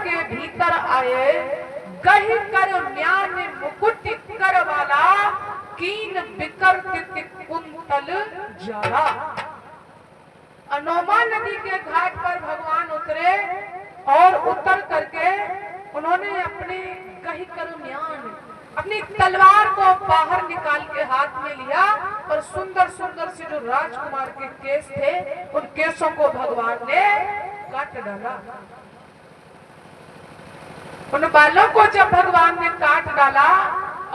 के भीतर आए, गही कर म्यान मुकुट कर वाला, कीन बिकर कुंतल जरा। अनोमा नदी के घाट पर भगवान उतरे और उतर करके उन्होंने अपने गही कर म्यान, अपनी तलवार को बाहर निकाल के हाथ में लिया और सुंदर सुंदर से जो राजकुमार के केस थे उन केसों को भगवान ने काट डाला। उन बालों को जब भगवान ने काट डाला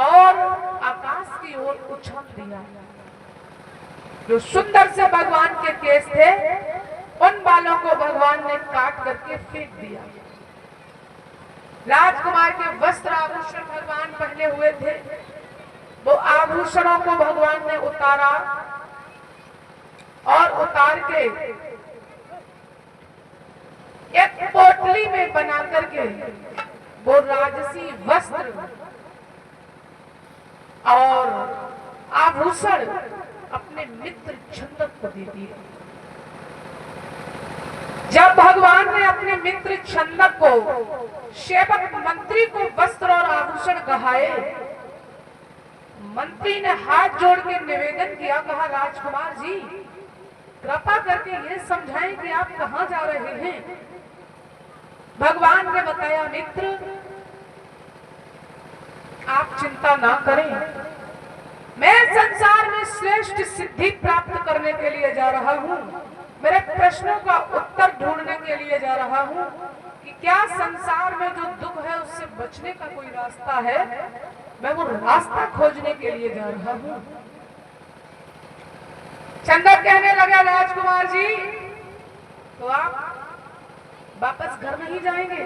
और आकाश की ओर उछाल दिया, जो सुंदर से भगवान के केस थे उन बालों को भगवान ने काट करके फेंक दिया। राजकुमार के वस्त्र आभूषण भगवान पहने हुए थे, वो आभूषणों को भगवान ने उतारा और उतार के एक पोटली में बना करके वो राजसी वस्त्र और आभूषण अपने मित्र छंदक को दे दिए। जब भगवान ने अपने मित्र छंदक को, सेवक मंत्री को वस्त्र और आभूषण गहाए, मंत्री ने हाथ जोड़ के निवेदन किया, कहा राजकुमार जी कृपा करके ये समझाएं कि आप कहां जा रहे हैं। भगवान ने बताया, मित्र आप चिंता ना करें, मैं संसार में श्रेष्ठ सिद्धि प्राप्त करने के लिए जा रहा हूं, मेरे प्रश्नों का उत्तर ढूंढने के लिए जा रहा हूं कि क्या संसार में जो दुख है उससे बचने का कोई रास्ता है, मैं वो रास्ता खोजने के लिए जा रहा हूं। चंदक कहने लगा, राजकुमार जी तो आप वापस घर नहीं जाएंगे?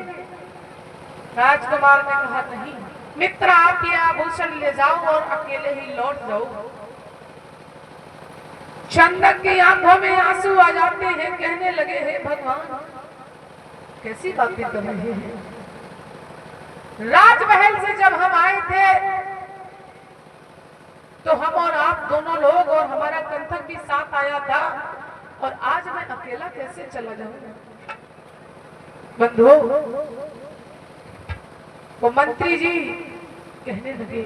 राजकुमार ने कहा नहीं मित्र, आप ये आभूषण ले जाओ और अकेले ही लौट जाओ। चंदक की आंखों में आंसू आ जाते हैं, कहने लगे हे भगवान कैसी बातें कर रहे हैं। राजमहल से जब हम आए थे तो हम और आप दोनों लोग और हमारा कंथक भी साथ आया था, और आज मैं अकेला कैसे चला जाऊं। बंधु वो मंत्री जी कहने लगे,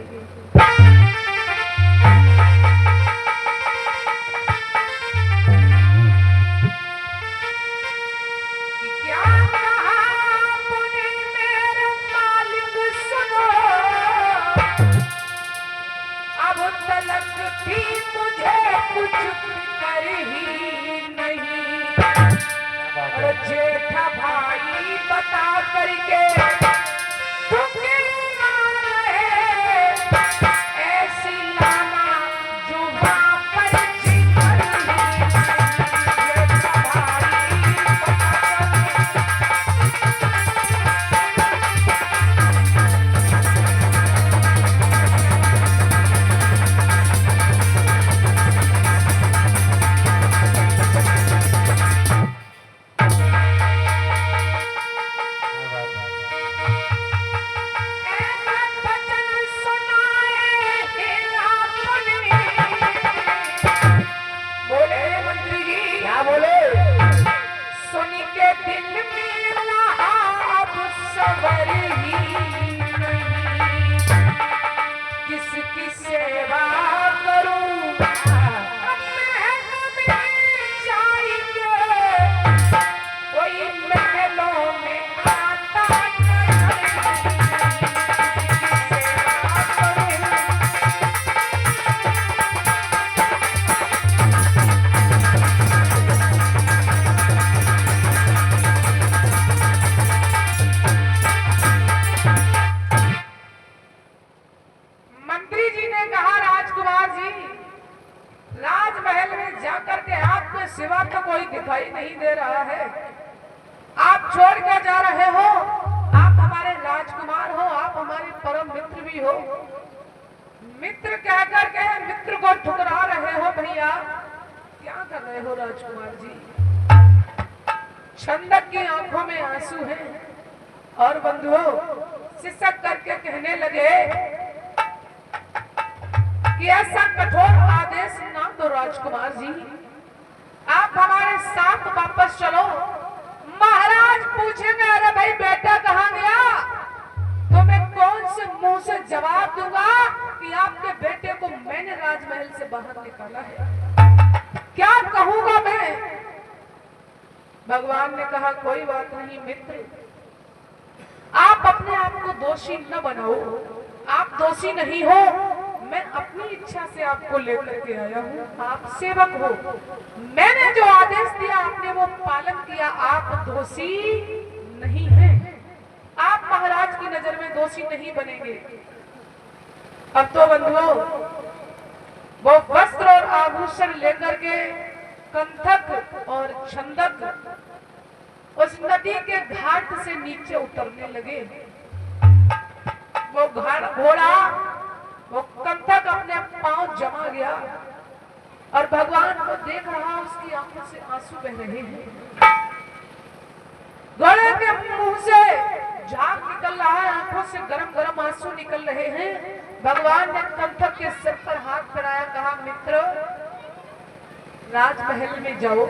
जेठा भाई बता करके ऐसी लाना जुबा पर सिवा तो कोई दिखाई नहीं दे रहा है। आप छोड़ के जा रहे हो, आप हमारे राजकुमार हो, आप हमारे परम मित्र भी हो। मित्र कहकर के मित्र को ठुकरा रहे हो भैया, क्या कर रहे हो राजकुमार जी। छंदक की आंखों में आंसू हैं और बंधुओं सिसक करके कहने लगे कि ऐसा कठोर आदेश ना दो राजकुमार जी, आप हमारे साथ वापस चलो। महाराज पूछेंगे अरे भाई बेटा कहाँ जवाब दूंगा कि आपके बेटे को मैंने राजमहल से बाहर निकाला है। क्या कहूंगा मैं? भगवान ने कहा कोई बात नहीं मित्र, आप अपने आप को दोषी न बनाओ, आप दोषी नहीं हो, मैं अपनी इच्छा से आपको लेकर के आया हूँ, आप सेवक हो, मैंने जो आदेश दिया आपने वो पालन किया, आप दोषी नहीं हैं, आप महाराज की नजर में दोषी नहीं बनेंगे। अब तो बंधुओं वो वस्त्र और आभूषण लेकर के कंथक और छंदक उस नदी के घाट से नीचे उतरने लगे। वो घोड़ा वो कंथक अपने पांव जमा गया और भगवान को देख रहा, उसकी आंखों से आंसू बह रहे हैं, घोड़े के मुंह से झाग निकल रहा है, आंखों से गरम गरम आंसू निकल रहे हैं। भगवान ने कंथक के सिर पर हाथ फिराया, कहा मित्र राजमहल में जाओ,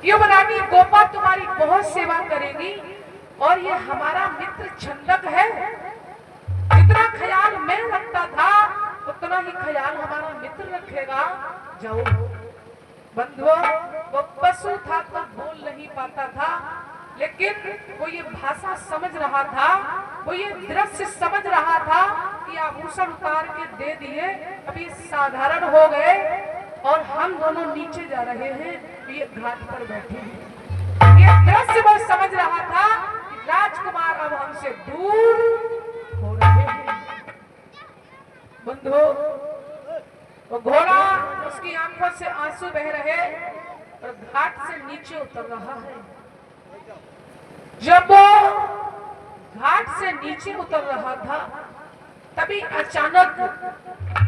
युवरानी गोपा तुम्हारी बहुत सेवा करेगी और ये हमारा मित्र छंदक है, जितना ख्याल मैं रखता था उतना ही ख्याल हमारा मित्र रखेगा, जाओ। बंधुओं वो पशु था तो बोल नहीं पाता था, लेकिन वो ये भाषा समझ रहा था, वो ये दृश्य समझ रहा था कि आभूषण उतार के दे दिए, अब ये साधारण हो गए और हम दोनों नीचे जा रहे हैं, ये घाट पर बैठे हैं। ये दृश्य वो समझ रहा था कि राजकुमार अब हमसे दूर हो रहे हैं। बंधु वो घोड़ा उसकी आंखों से आंसू बह रहे और घाट से नीचे उतर रहा है। जब वो घाट से नीचे उतर रहा था तभी अचानक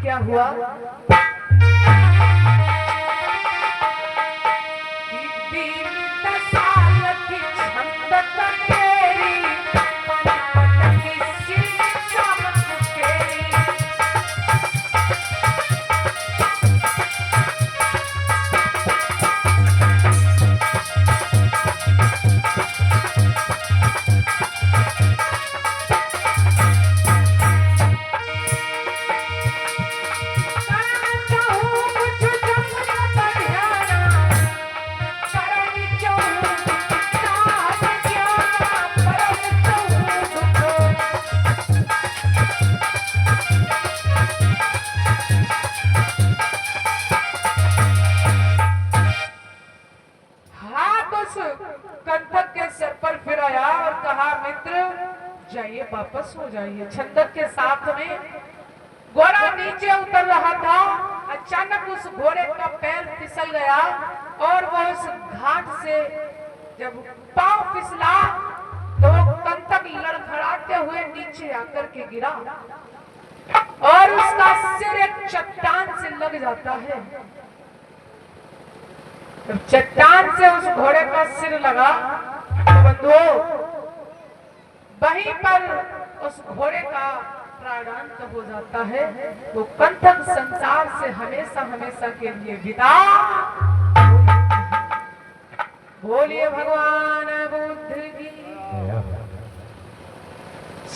क्या हुआ, जाइए वापस हो जाइए। छंदक के साथ में घोड़ा नीचे उतर रहा था, अचानक उस घोड़े का पैर फिसल गया और वो उस घाट से जब पांव फिसला तो वो कंतक लड़खड़ाते हुए नीचे आकर के गिरा और उसका सिर एक चट्टान से लग जाता है। जब चट्टान से उस घोड़े का सिर लगा तो बंधुओं वहीं पर उस घोड़े का प्राणांत हो जाता है। वो कंथक संसार से हमेशा हमेशा के लिए विदा। बोलिए भगवान बुद्ध की।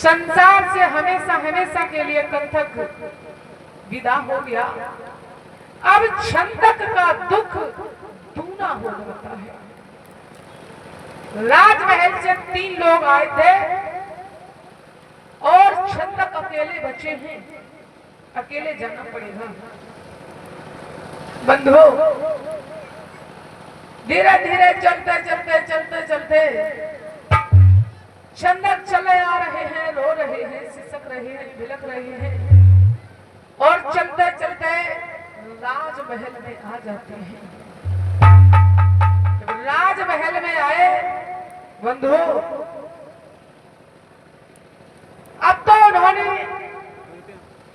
संसार से हमेशा हमेशा के लिए कंथक विदा हो गया। अब छंदक का दुख दूना हो जाता है। राजमहल से 3 लोग आए थे और छंदक अकेले बचे हैं, अकेले जाना पड़ेगा। बंधुओं धीरे धीरे चलते चलते चलते चलते छंदक चले आ रहे हैं, रो रहे हैं, सिसक रहे हैं, बिलक रहे हैं और चलते चलते राजमहल में आ जाते हैं। जब राजमहल में आए बंधुओं अब तो उन्होंने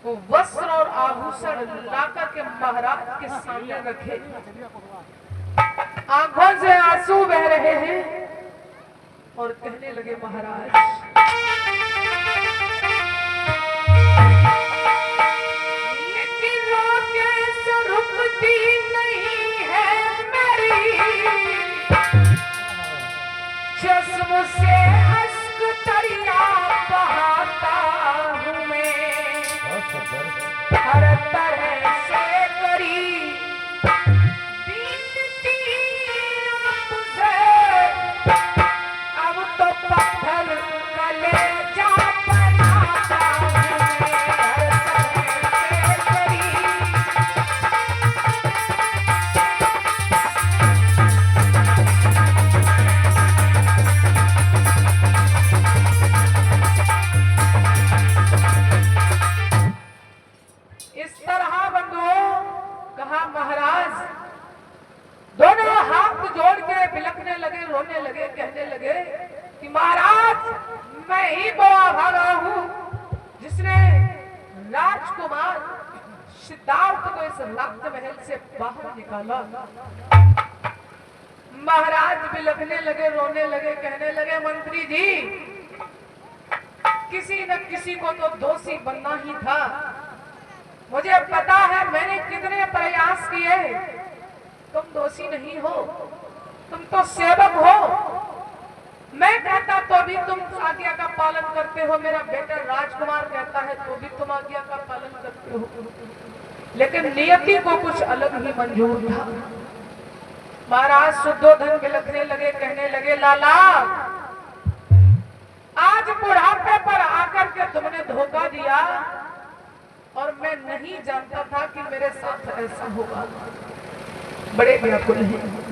वो वस्त्र और आभूषण लाकर के महाराज के सामने रखे। आंखों से आंसू बह रहे हैं और कहने लगे महाराज लेकिन रोके से रुकती नहीं है मेरी, चश्म से अश्क दरिया बहाता हूँ मैं। हर तरह से करी बीती आपसे, अब तो पत्थर कलेजा बनाता हूँ हर तरह से करी। इस तरह बंधुओं कहा महाराज, दोनों हाथ जोड़ के बिलखने लगे, रोने लगे, कहने लगे कि महाराज मैं ही बोआ भागा हूं जिसने राजकुमार सिद्धार्थ को इस रक्त महल से बाहर निकाला। महाराज बिलखने लगे, रोने लगे, कहने लगे मंत्री जी किसी न किसी को तो दोषी बनना ही था। मुझे पता है मैंने कितने प्रयास किए, तुम दोषी नहीं हो, तुम तो सेवक हो। मैं कहता तो भी तुम आज्ञा का पालन करते हो, मेरा बेटा राजकुमार कहता है तो भी तुम आज्ञा का पालन करते हो, लेकिन नियति को कुछ अलग ही मंजूर था। महाराज शुद्धोधन बिलखने लगे, कहने लगे लाला आज बुढ़ापे पर आकर के तुमने धोखा दिया और मैं नहीं जानता था कि मेरे साथ ऐसा होगा। बड़े व्याकुल हैं।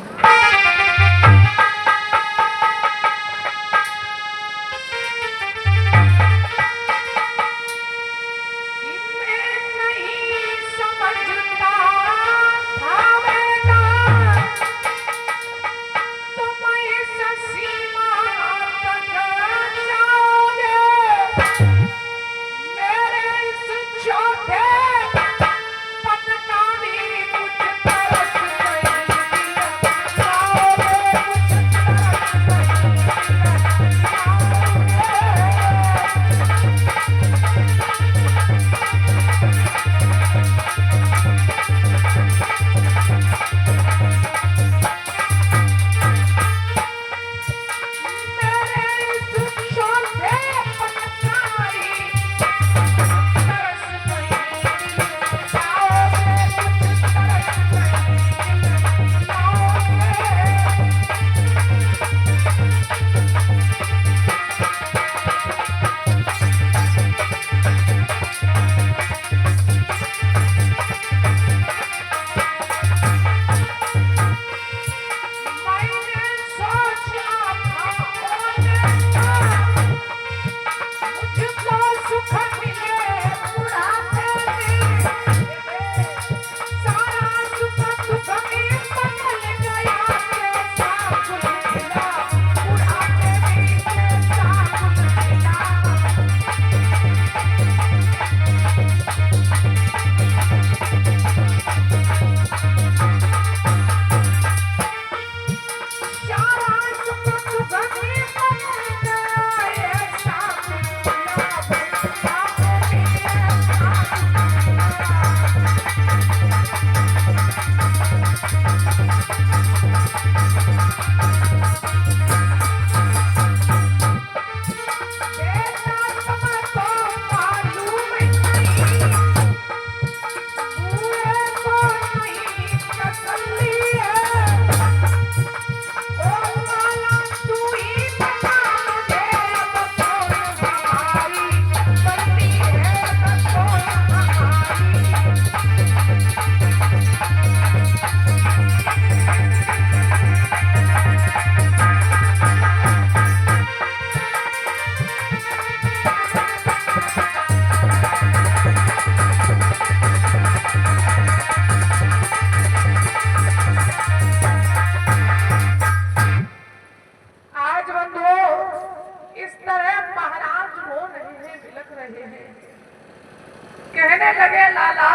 कहने लगे लाला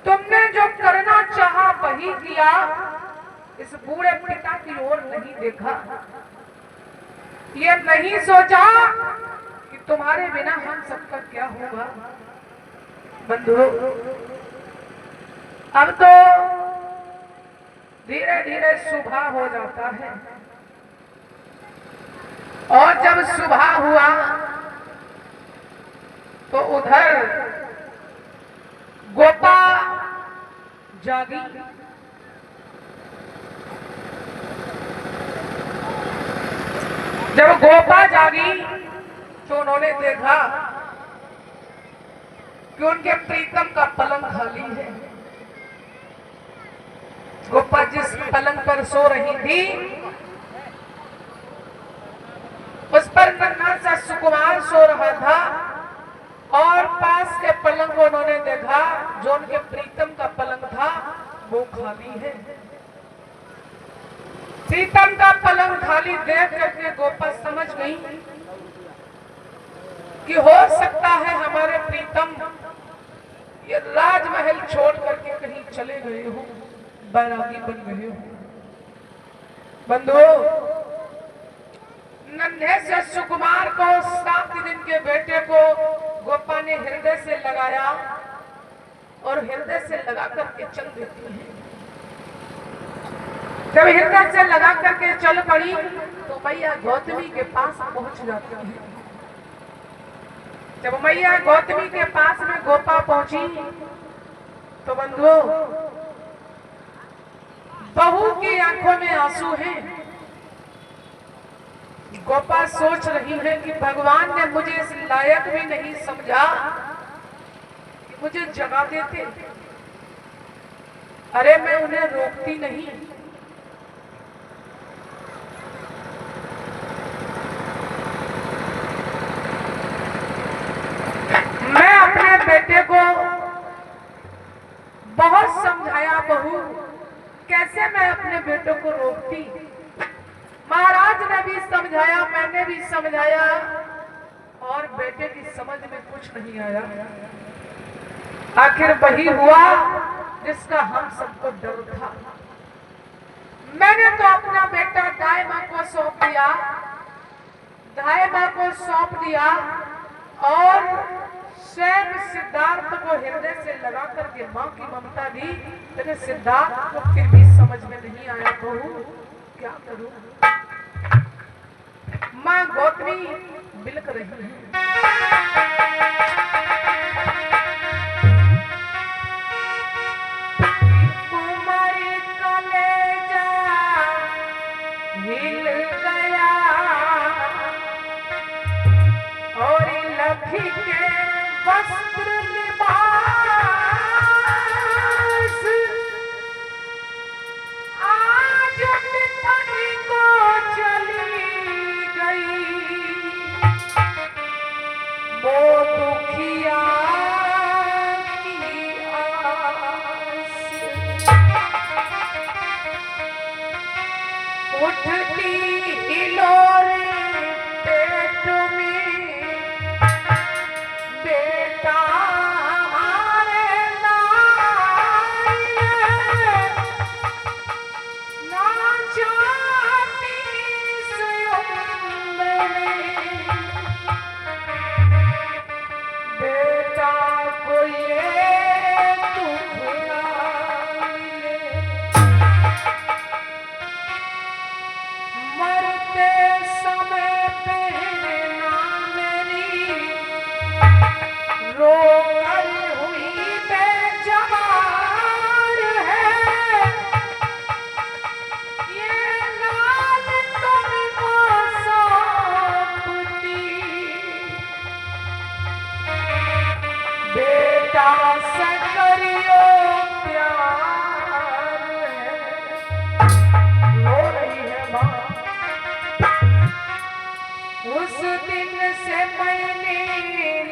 तुमने जो करना चाहा वही किया, इस बूढ़े पिता की ओर नहीं देखा, ये नहीं सोचा कि तुम्हारे बिना हम सबका क्या होगा। बंधुओं अब तो धीरे धीरे सुबह हो जाता है और जब सुबह हुआ तो उधर गोपा जागी। जब गोपा जागी तो उन्होंने देखा कि उनके प्रीतम का पलंग खाली है। गोपा जिस पलंग पर सो रही थी उस पर नन्हा सा सुकुमार सो रहा था और पास के पलंग को उन्होंने देखा जो उनके प्रीतम का पलंग था वो खाली है। प्रीतम का पलंग खाली देख करके गोपा समझ गई कि हो सकता है हमारे प्रीतम ये राजमहल छोड़ करके कहीं चले गए हो, बैरागी बन गए हो। बंधुओं, नन्हे से सुकुमार को 7 दिन के बेटे को गोपा ने हृदय से लगाया और हृदय से लगा करके चल देती है। जब हृदय से लगा करके चल पड़ी तो मैया गौतमी के पास पहुंच जाती है। जब मैया गौतमी के पास में गोपा पहुंची तो बंधुओं, बहू की आंखों में आंसू हैं। गोपा सोच रही है कि भगवान ने मुझे इस लायक भी नहीं समझा कि मुझे जगा देते। अरे मैं उन्हें रोकती नहीं, मैं अपने बेटे को बहुत समझाया बहू, कैसे मैं अपने बेटे को रोकती। महाराज ने भी समझाया, मैंने भी समझाया और बेटे की समझ में कुछ नहीं आया। आखिर वही हुआ जिसका हम सबको डर था। मैंने तो अपना बेटा दाई मां को सौंप दिया, दाई मां को सौंप दिया और स्वयं सिद्धार्थ को हृदय से लगा करके मां की ममता दी। लेकिन सिद्धार्थ को फिर भी समझ में नहीं आया, बहू क्या करूं। मां गौतमी बिलक रही है। कुमारी कलेजा हिल गया और लखी के वस्त्र लिबास आज पिताजी को चली गई। वो दुखिया की आस उठती हिलोरे पेट में, बेटा हमारे लाए ना चाहती बेटा को ये दुख आए। मरते समय पे ना मेरी रोकर हुई बेजबान है। ये लाल तुमको सौंपती, बेटा से करियो प्यार है। रो रही है माँ। उस दिन से मैंने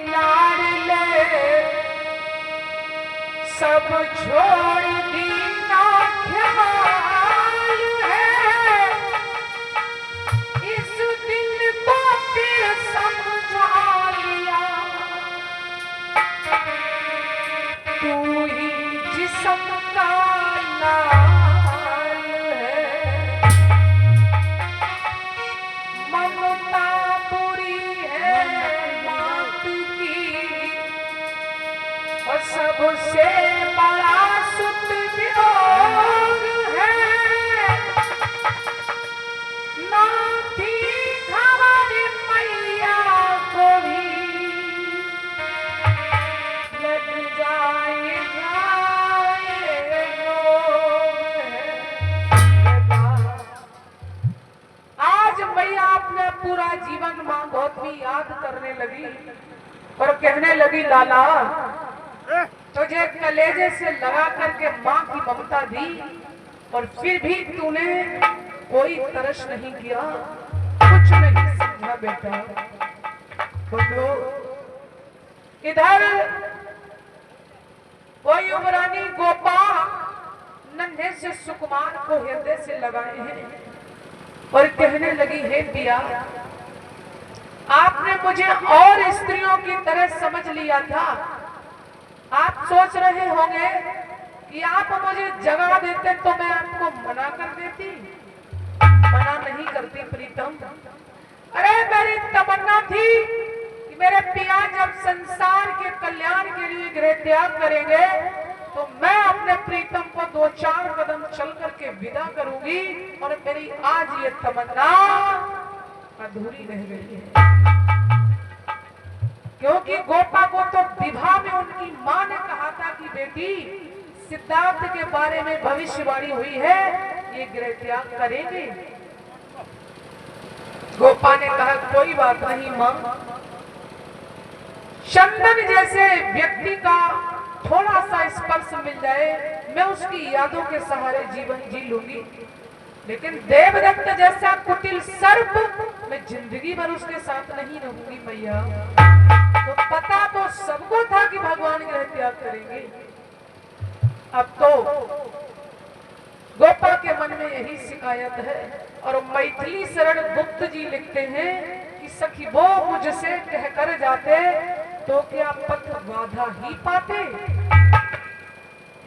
लाडले सब छोड़ दी ना ख्याल है। इस दिल को फिर समझा लिया, तू ही जिस्म का लाल है। ममता बुरी है मात की और सबसे बड़ा सुत वियोग है। पूरा जीवन माँ गौतमी याद करने लगी और कहने लगी, लाला तुझे कलेजे से लगा करके माँ की ममता दी और फिर भी तूने कोई तरस नहीं किया, कुछ नहीं समझा बेटा। तो इधर वो युवरानी गोपा नन्हे से सुकुमार को हृदय से लगाए हैं और कहने लगी, हे पिया, आपने मुझे और स्त्रियों की तरह समझ लिया था। आप सोच रहे होंगे कि आप मुझे जगह देते तो मैं आपको मना कर देती। मना नहीं करती प्रीतम। अरे मेरी तमन्ना थी कि मेरे पिया जब संसार के कल्याण के लिए गृह त्याग करेंगे तो मैं अपने प्रीतम को 2-4 कदम चल करके विदा करूंगी और मेरी आज ये तमन्ना अधूरी रह गई है। क्योंकि गोपा को तो विवाह में उनकी मां ने कहा था कि बेटी सिद्धार्थ के बारे में भविष्यवाणी हुई है, ये गृह त्याग करेंगे। गोपा ने कहा, कोई बात नहीं मां, चंदन जैसे व्यक्ति का थोड़ा सा स्पर्श मिल जाए, मैं उसकी यादों के सहारे जीवन जी लूंगी, लेकिन देवदत्त जैसा कुटिल सर्प मैं जिंदगी भर उसके साथ नहीं रहूंगी भैया। तो पता तो सबको था कि भगवान गृह त्याग करेंगे। अब तो गोपा के मन में यही शिकायत है और मैथिली शरण गुप्त जी लिखते हैं कि सखी वो मुझसे कहकर जाते तो क्या पथ बाधा ही पाते।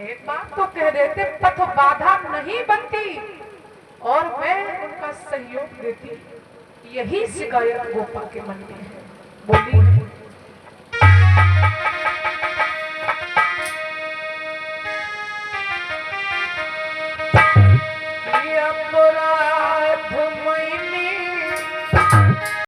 एक बात तो कह देते, पथ बाधा नहीं बनती और मैं उनका सहयोग देती। यही शिकायत गोपा के मन में है। बोली